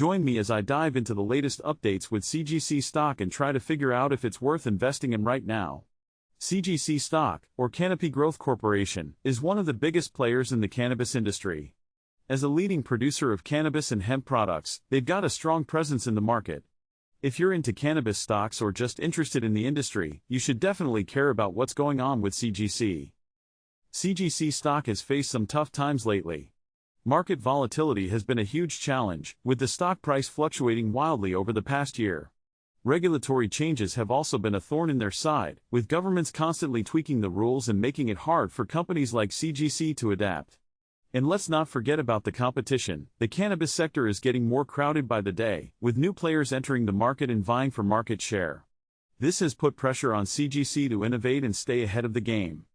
Join me as I dive into the latest updates with CGC stock and try to figure out if it's worth investing in right now. CGC stock, or Canopy Growth Corporation, is one of the biggest players in the cannabis industry. As a leading producer of cannabis and hemp products, they've got a strong presence in the market. If you're into cannabis stocks or just interested in the industry, you should definitely care about what's going on with CGC. CGC stock has faced some tough times lately. Market volatility has been a huge challenge, with the stock price fluctuating wildly over the past year. Regulatory changes have also been a thorn in their side, with governments constantly tweaking the rules and making it hard for companies like CGC to adapt. And let's not forget about the competition. The cannabis sector is getting more crowded by the day, with new players entering the market and vying for market share. This has put pressure on CGC to innovate and stay ahead of the game.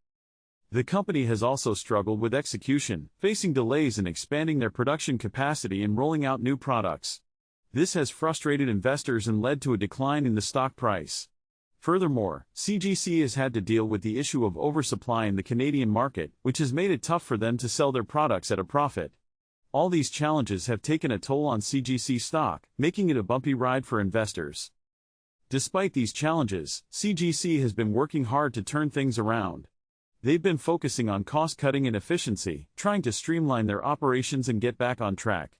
The company has also struggled with execution, facing delays in expanding their production capacity and rolling out new products. This has frustrated investors and led to a decline in the stock price. Furthermore, CGC has had to deal with the issue of oversupply in the Canadian market, which has made it tough for them to sell their products at a profit. All these challenges have taken a toll on CGC stock, making it a bumpy ride for investors. Despite these challenges, CGC has been working hard to turn things around. They've been focusing on cost-cutting and efficiency, trying to streamline their operations and get back on track.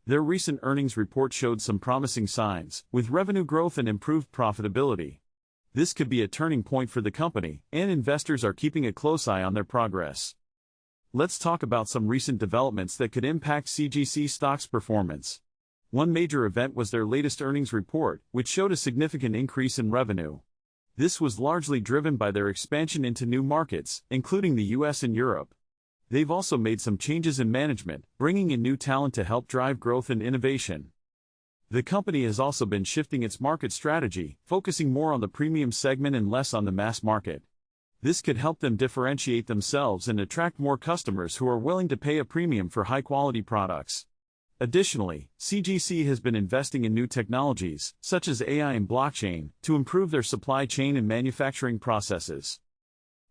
Their recent earnings report showed some promising signs, with revenue growth and improved profitability. This could be a turning point for the company, and investors are keeping a close eye on their progress. Let's talk about some recent developments that could impact CGC stock's performance. One major event was their latest earnings report, which showed a significant increase in revenue. This was largely driven by their expansion into new markets, including the US and Europe. They've also made some changes in management, bringing in new talent to help drive growth and innovation. The company has also been shifting its market strategy, focusing more on the premium segment and less on the mass market. This could help them differentiate themselves and attract more customers who are willing to pay a premium for high-quality products. Additionally, CGC has been investing in new technologies, such as AI and blockchain, to improve their supply chain and manufacturing processes.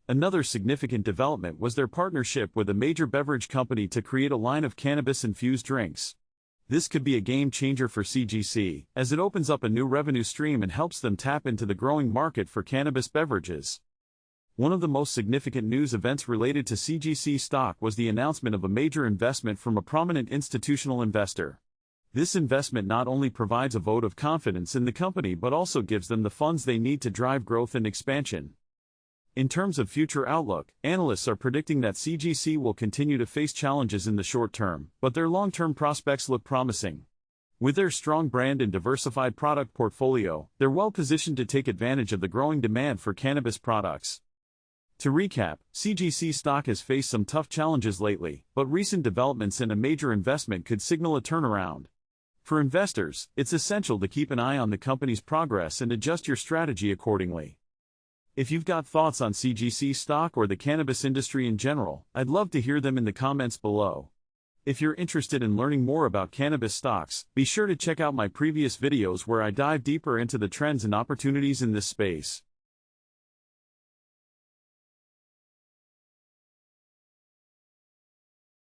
Another significant development was their partnership with a major beverage company to create a line of cannabis-infused drinks. This could be a game-changer for CGC, as it opens up a new revenue stream and helps them tap into the growing market for cannabis beverages. One of the most significant news events related to CGC stock was the announcement of a major investment from a prominent institutional investor. This investment not only provides a vote of confidence in the company but also gives them the funds they need to drive growth and expansion. In terms of future outlook, analysts are predicting that CGC will continue to face challenges in the short term, but their long-term prospects look promising. With their strong brand and diversified product portfolio, they're well positioned to take advantage of the growing demand for cannabis products. To recap, CGC stock has faced some tough challenges lately, but recent developments and a major investment could signal a turnaround. For investors, it's essential to keep an eye on the company's progress and adjust your strategy accordingly. If you've got thoughts on CGC stock or the cannabis industry in general, I'd love to hear them in the comments below. If you're interested in learning more about cannabis stocks, be sure to check out my previous videos where I dive deeper into the trends and opportunities in this space.